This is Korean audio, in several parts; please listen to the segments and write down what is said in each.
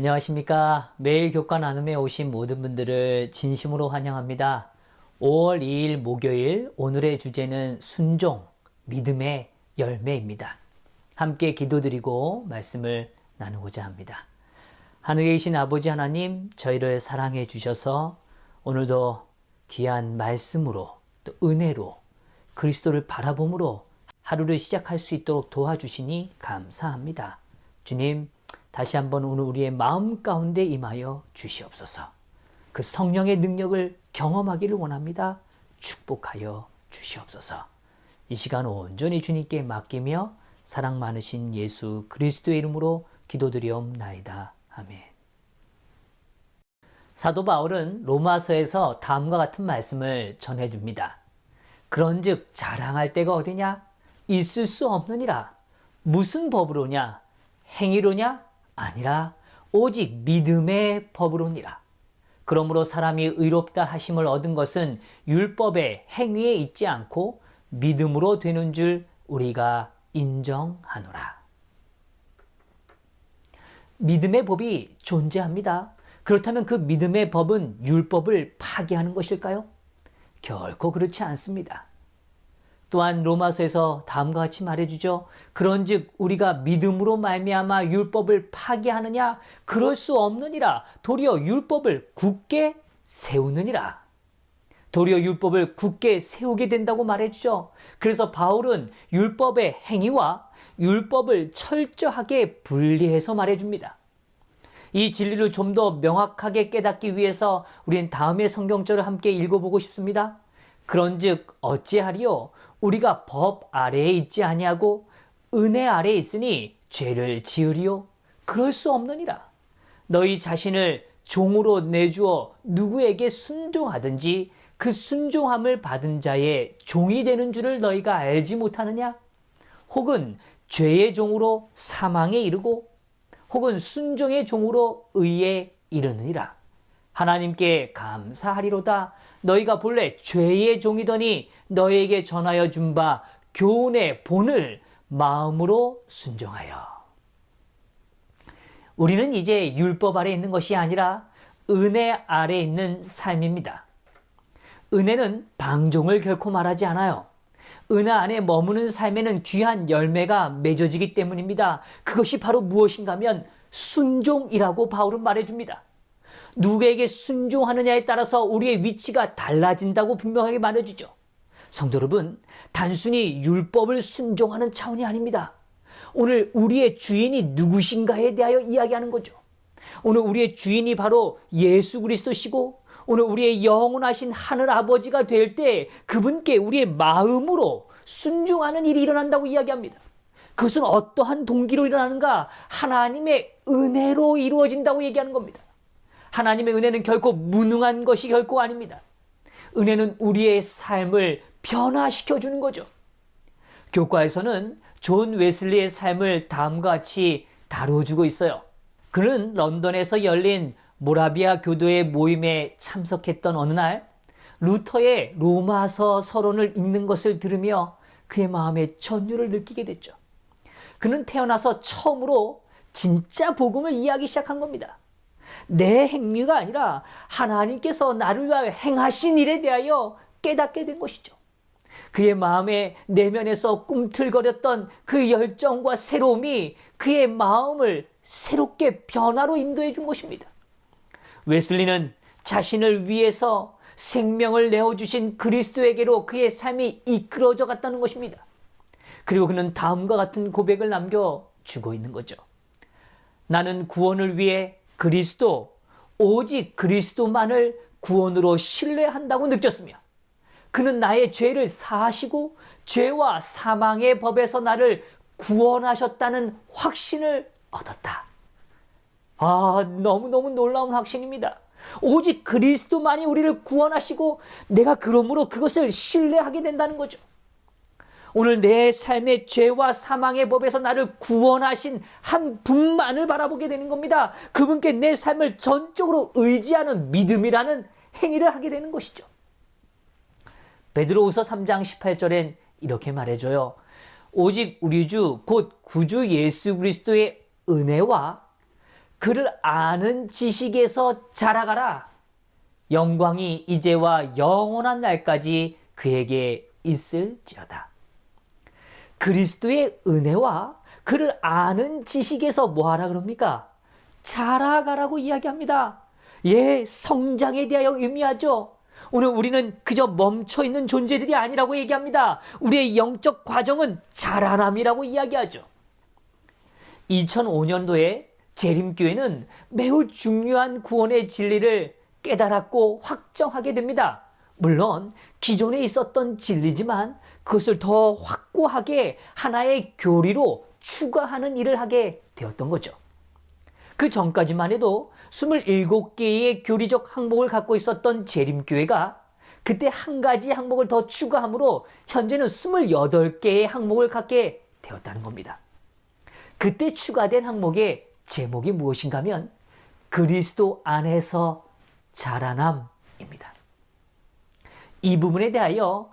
안녕하십니까. 매일 교과 나눔에 오신 모든 분들을 진심으로 환영합니다. 5월 2일 목요일, 오늘의 주제는 순종, 믿음의 열매입니다. 함께 기도드리고 말씀을 나누고자 합니다. 하늘에 계신 아버지 하나님, 저희를 사랑해 주셔서 오늘도 귀한 말씀으로 또 은혜로 그리스도를 바라봄으로 하루를 시작할 수 있도록 도와주시니 감사합니다. 주님, 다시 한번 오늘 우리의 마음 가운데 임하여 주시옵소서. 그 성령의 능력을 경험하기를 원합니다. 축복하여 주시옵소서. 이 시간 온전히 주님께 맡기며 사랑 많으신 예수 그리스도의 이름으로 기도드리옵나이다. 아멘. 사도 바울은 로마서에서 다음과 같은 말씀을 전해줍니다. 그런즉 자랑할 데가 어디냐? 있을 수 없느니라. 무슨 법으로냐? 행위로냐? 아니라 오직 믿음의 법으로니라. 그러므로 사람이 의롭다 하심을 얻은 것은 율법의 행위에 있지 않고 믿음으로 되는 줄 우리가 인정하노라. 믿음의 법이 존재합니다. 그렇다면 그 믿음의 법은 율법을 파기하는 것일까요? 결코 그렇지 않습니다. 또한 로마서에서 다음과 같이 말해주죠. 그런즉 우리가 믿음으로 말미암아 율법을 파기하느냐? 그럴 수 없느니라. 도리어 율법을 굳게 세우느니라. 도리어 율법을 굳게 세우게 된다고 말해주죠. 그래서 바울은 율법의 행위와 율법을 철저하게 분리해서 말해줍니다. 이 진리를 좀 더 명확하게 깨닫기 위해서 우리는 다음의 성경절을 함께 읽어보고 싶습니다. 그런즉 어찌하리요? 우리가 법 아래에 있지 아니하고 은혜 아래에 있으니 죄를 지으리요? 그럴 수 없느니라. 너희 자신을 종으로 내주어 누구에게 순종하든지 그 순종함을 받은 자의 종이 되는 줄을 너희가 알지 못하느냐? 혹은 죄의 종으로 사망에 이르고 혹은 순종의 종으로 의에 이르느니라. 하나님께 감사하리로다. 너희가 본래 죄의 종이더니 너희에게 전하여 준 바 교훈의 본을 마음으로 순종하여. 우리는 이제 율법 아래 있는 것이 아니라 은혜 아래 있는 삶입니다. 은혜는 방종을 결코 말하지 않아요. 은혜 안에 머무는 삶에는 귀한 열매가 맺어지기 때문입니다. 그것이 바로 무엇인가 하면 순종이라고 바울은 말해줍니다. 누구에게 순종하느냐에 따라서 우리의 위치가 달라진다고 분명하게 말해주죠. 성도 여러분, 단순히 율법을 순종하는 차원이 아닙니다. 오늘 우리의 주인이 누구신가에 대하여 이야기하는 거죠. 오늘 우리의 주인이 바로 예수 그리스도시고 오늘 우리의 영원하신 하늘 아버지가 될 때 그분께 우리의 마음으로 순종하는 일이 일어난다고 이야기합니다. 그것은 어떠한 동기로 일어나는가? 하나님의 은혜로 이루어진다고 얘기하는 겁니다. 하나님의 은혜는 결코 무능한 것이 결코 아닙니다. 은혜는 우리의 삶을 변화시켜 주는 거죠. 교과에서는 존 웨슬리의 삶을 다음과 같이 다뤄주고 있어요. 그는 런던에서 열린 모라비아 교도의 모임에 참석했던 어느 날 루터의 로마서 서론을 읽는 것을 들으며 그의 마음에 전율을 느끼게 됐죠. 그는 태어나서 처음으로 진짜 복음을 이해하기 시작한 겁니다. 내 행위가 아니라 하나님께서 나를 위하여 행하신 일에 대하여 깨닫게 된 것이죠. 그의 마음의 내면에서 꿈틀거렸던 그 열정과 새로움이 그의 마음을 새롭게 변화로 인도해 준 것입니다. 웨슬리는 자신을 위해서 생명을 내어주신 그리스도에게로 그의 삶이 이끌어져 갔다는 것입니다. 그리고 그는 다음과 같은 고백을 남겨주고 있는 거죠. 나는 구원을 위해 그리스도, 오직 그리스도만을 구원으로 신뢰한다고 느꼈으며 그는 나의 죄를 사하시고 죄와 사망의 법에서 나를 구원하셨다는 확신을 얻었다. 너무너무 놀라운 확신입니다. 오직 그리스도만이 우리를 구원하시고 내가 그러므로 그것을 신뢰하게 된다는 거죠. 오늘 내 삶의 죄와 사망의 법에서 나를 구원하신 한 분만을 바라보게 되는 겁니다. 그분께 내 삶을 전적으로 의지하는 믿음이라는 행위를 하게 되는 것이죠. 베드로후서 3장 18절엔 이렇게 말해줘요. 오직 우리 주 곧 구주 예수 그리스도의 은혜와 그를 아는 지식에서 자라가라. 영광이 이제와 영원한 날까지 그에게 있을지어다. 그리스도의 은혜와 그를 아는 지식에서 뭐하라 그럽니까? 자라가라고 이야기합니다. 예, 성장에 대하여 의미하죠. 오늘 우리는 그저 멈춰있는 존재들이 아니라고 얘기합니다. 우리의 영적 과정은 자라남이라고 이야기하죠. 2005년도에 재림교회는 매우 중요한 구원의 진리를 깨달았고 확정하게 됩니다. 물론 기존에 있었던 진리지만 그것을 더 확고하게 하나의 교리로 추가하는 일을 하게 되었던 거죠. 그 전까지만 해도 27개의 교리적 항목을 갖고 있었던 재림교회가 그때 한 가지 항목을 더 추가함으로 현재는 28개의 항목을 갖게 되었다는 겁니다. 그때 추가된 항목의 제목이 무엇인가 하면 그리스도 안에서 자라남입니다. 이 부분에 대하여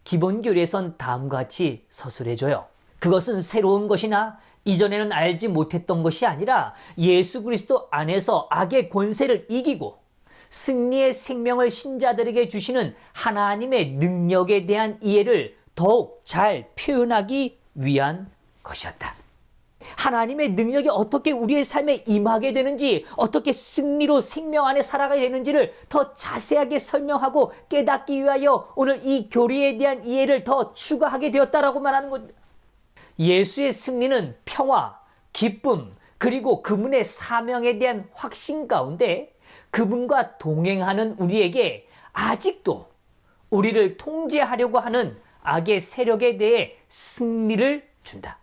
기본교리에선 다음과 같이 서술해줘요. 그것은 새로운 것이나 이전에는 알지 못했던 것이 아니라 예수 그리스도 안에서 악의 권세를 이기고 승리의 생명을 신자들에게 주시는 하나님의 능력에 대한 이해를 더욱 잘 표현하기 위한 것이었다. 하나님의 능력이 어떻게 우리의 삶에 임하게 되는지, 어떻게 승리로 생명 안에 살아가야 되는지를 더 자세하게 설명하고 깨닫기 위하여 오늘 이 교리에 대한 이해를 더 추가하게 되었다라고 말하는 겁니다. 예수의 승리는 평화, 기쁨, 그리고 그분의 사명에 대한 확신 가운데 그분과 동행하는 우리에게 아직도 우리를 통제하려고 하는 악의 세력에 대해 승리를 준다.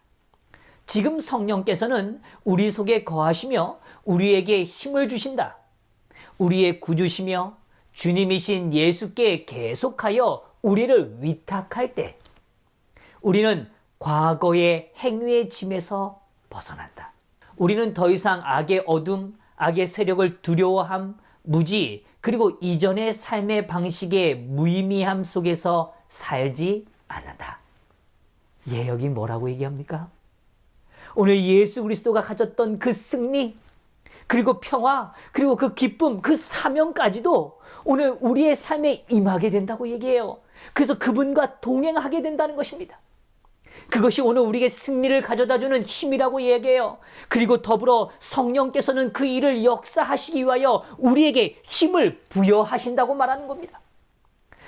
지금 성령께서는 우리 속에 거하시며 우리에게 힘을 주신다. 우리의 구주시며 주님이신 예수께 계속하여 우리를 위탁할 때 우리는 과거의 행위의 짐에서 벗어난다. 우리는 더 이상 악의 어둠, 악의 세력을 두려워함, 무지, 그리고 이전의 삶의 방식의 무의미함 속에서 살지 않는다. 예, 여기 뭐라고 얘기합니까? 오늘 예수 그리스도가 가졌던 그 승리, 그리고 평화, 그리고 그 기쁨, 그 사명까지도 오늘 우리의 삶에 임하게 된다고 얘기해요. 그래서 그분과 동행하게 된다는 것입니다. 그것이 오늘 우리에게 승리를 가져다주는 힘이라고 얘기해요. 그리고 더불어 성령께서는 그 일을 역사하시기 위하여 우리에게 힘을 부여하신다고 말하는 겁니다.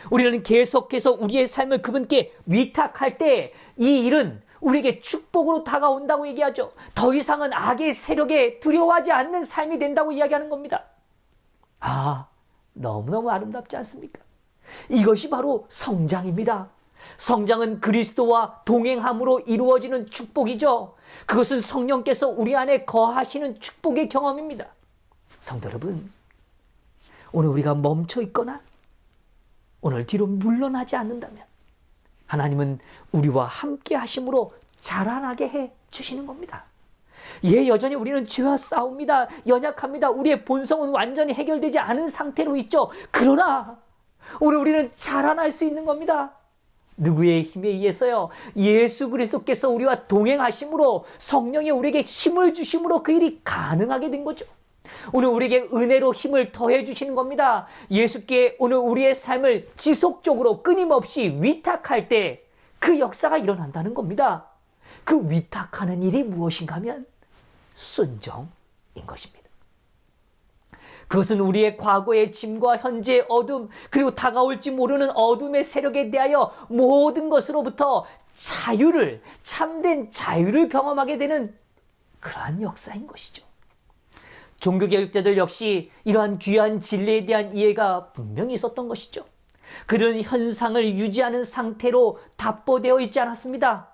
우리는 계속해서 우리의 삶을 그분께 위탁할 때 이 일은 우리에게 축복으로 다가온다고 얘기하죠. 더 이상은 악의 세력에 두려워하지 않는 삶이 된다고 이야기하는 겁니다. 아, 너무너무 아름답지 않습니까? 이것이 바로 성장입니다. 성장은 그리스도와 동행함으로 이루어지는 축복이죠. 그것은 성령께서 우리 안에 거하시는 축복의 경험입니다. 성도 여러분, 오늘 우리가 멈춰 있거나 오늘 뒤로 물러나지 않는다면 하나님은 우리와 함께 하심으로 자라나게 해 주시는 겁니다. 예, 여전히 우리는 죄와 싸웁니다. 연약합니다. 우리의 본성은 완전히 해결되지 않은 상태로 있죠. 그러나 오늘 우리는 자라날 수 있는 겁니다. 누구의 힘에 의해서요? 예수 그리스도께서 우리와 동행하심으로 성령이 우리에게 힘을 주심으로 그 일이 가능하게 된 거죠. 오늘 우리에게 은혜로 힘을 더해 주시는 겁니다. 예수께 오늘 우리의 삶을 지속적으로 끊임없이 위탁할 때 그 역사가 일어난다는 겁니다. 그 위탁하는 일이 무엇인가 하면 순종인 것입니다. 그것은 우리의 과거의 짐과 현재의 어둠, 그리고 다가올지 모르는 어둠의 세력에 대하여 모든 것으로부터 자유를, 참된 자유를 경험하게 되는 그러한 역사인 것이죠. 종교개혁자들 역시 이러한 귀한 진리에 대한 이해가 분명히 있었던 것이죠. 그들은 현상을 유지하는 상태로 답보되어 있지 않았습니다.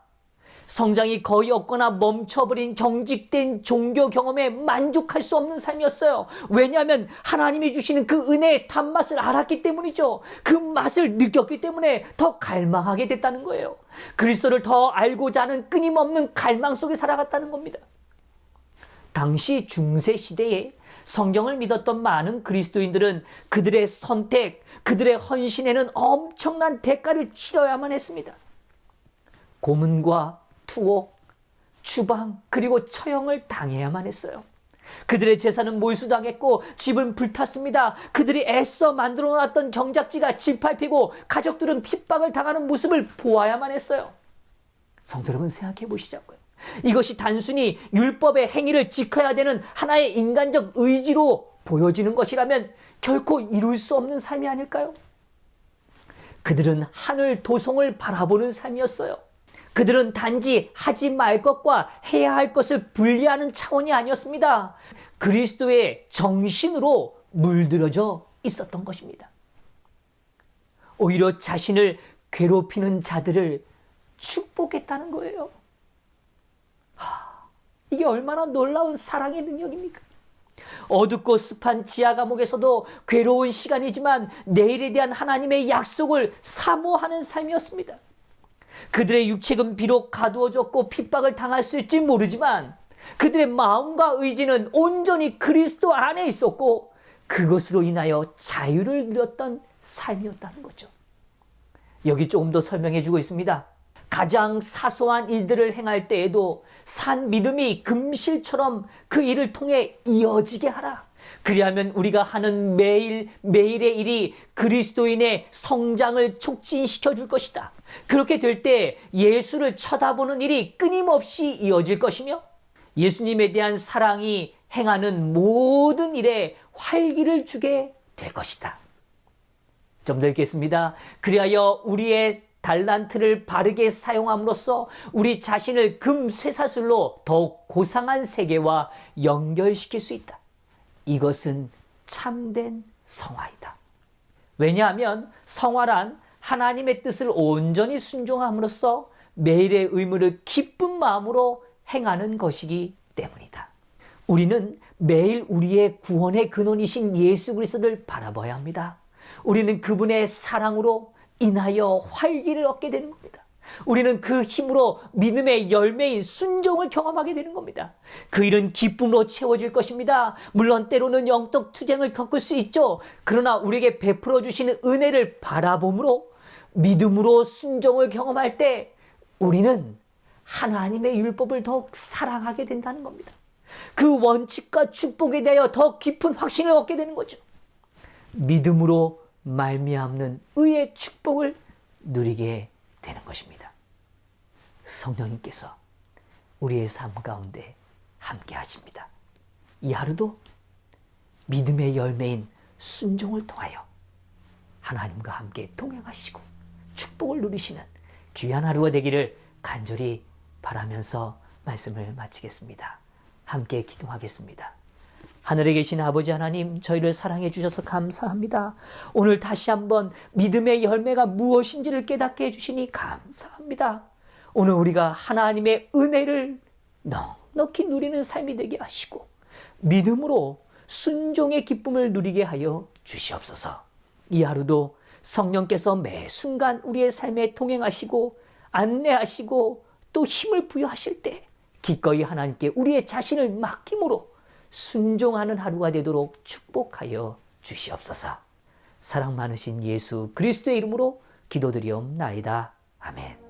성장이 거의 없거나 멈춰버린 경직된 종교 경험에 만족할 수 없는 삶이었어요. 왜냐하면 하나님이 주시는 그 은혜의 단맛을 알았기 때문이죠. 그 맛을 느꼈기 때문에 더 갈망하게 됐다는 거예요. 그리스도를 더 알고자 하는 끊임없는 갈망 속에 살아갔다는 겁니다. 당시 중세 시대에 성경을 믿었던 많은 그리스도인들은 그들의 선택, 그들의 헌신에는 엄청난 대가를 치러야만 했습니다. 고문과 투옥, 추방, 그리고 처형을 당해야만 했어요. 그들의 재산은 몰수당했고 집은 불탔습니다. 그들이 애써 만들어 놨던 경작지가 짓밟히고 가족들은 핍박을 당하는 모습을 보아야만 했어요. 성도 여러분, 생각해 보시자고요. 이것이 단순히 율법의 행위를 지켜야 되는 하나의 인간적 의지로 보여지는 것이라면 결코 이룰 수 없는 삶이 아닐까요? 그들은 하늘 도성을 바라보는 삶이었어요. 그들은 단지 하지 말 것과 해야 할 것을 분리하는 차원이 아니었습니다. 그리스도의 정신으로 물들어져 있었던 것입니다. 오히려 자신을 괴롭히는 자들을 축복했다는 거예요. 이게 얼마나 놀라운 사랑의 능력입니까? 어둡고 습한 지하 감옥에서도 괴로운 시간이지만 내일에 대한 하나님의 약속을 사모하는 삶이었습니다. 그들의 육체는 비록 가두어졌고 핍박을 당했을지 모르지만 그들의 마음과 의지는 온전히 그리스도 안에 있었고 그것으로 인하여 자유를 누렸던 삶이었다는 거죠. 여기 조금 더 설명해 주고 있습니다. 가장 사소한 일들을 행할 때에도 산 믿음이 금실처럼 그 일을 통해 이어지게 하라. 그리하면 우리가 하는 매일의 일이 그리스도인의 성장을 촉진시켜 줄 것이다. 그렇게 될 때 예수를 쳐다보는 일이 끊임없이 이어질 것이며 예수님에 대한 사랑이 행하는 모든 일에 활기를 주게 될 것이다. 좀 더 읽겠습니다. 그리하여 우리의 달란트를 바르게 사용함으로써 우리 자신을 금 쇠사슬로 더욱 고상한 세계와 연결시킬 수 있다. 이것은 참된 성화이다. 왜냐하면 성화란 하나님의 뜻을 온전히 순종함으로써 매일의 의무를 기쁜 마음으로 행하는 것이기 때문이다. 우리는 매일 우리의 구원의 근원이신 예수 그리스도를 바라봐야 합니다. 우리는 그분의 사랑으로 인하여 활기를 얻게 되는 겁니다. 우리는 그 힘으로 믿음의 열매인 순종을 경험하게 되는 겁니다. 그 일은 기쁨으로 채워질 것입니다. 물론 때로는 영적 투쟁을 겪을 수 있죠. 그러나 우리에게 베풀어 주시는 은혜를 바라봄으로 믿음으로 순종을 경험할 때 우리는 하나님의 율법을 더욱 사랑하게 된다는 겁니다. 그 원칙과 축복에 대하여 더 깊은 확신을 얻게 되는 거죠. 믿음으로 말미암는 의의 축복을 누리게 되는 것입니다. 성령님께서 우리의 삶 가운데 함께 하십니다. 이 하루도 믿음의 열매인 순종을 통하여 하나님과 함께 동행하시고 축복을 누리시는 귀한 하루가 되기를 간절히 바라면서 말씀을 마치겠습니다. 함께 기도하겠습니다. 하늘에 계신 아버지 하나님, 저희를 사랑해 주셔서 감사합니다. 오늘 다시 한번 믿음의 열매가 무엇인지를 깨닫게 해주시니 감사합니다. 오늘 우리가 하나님의 은혜를 넉넉히 누리는 삶이 되게 하시고 믿음으로 순종의 기쁨을 누리게 하여 주시옵소서. 이 하루도 성령께서 매 순간 우리의 삶에 동행하시고 안내하시고 또 힘을 부여하실 때 기꺼이 하나님께 우리의 자신을 맡김으로 순종하는 하루가 되도록 축복하여 주시옵소서. 사랑 많으신 예수 그리스도의 이름으로 기도드리옵나이다. 아멘.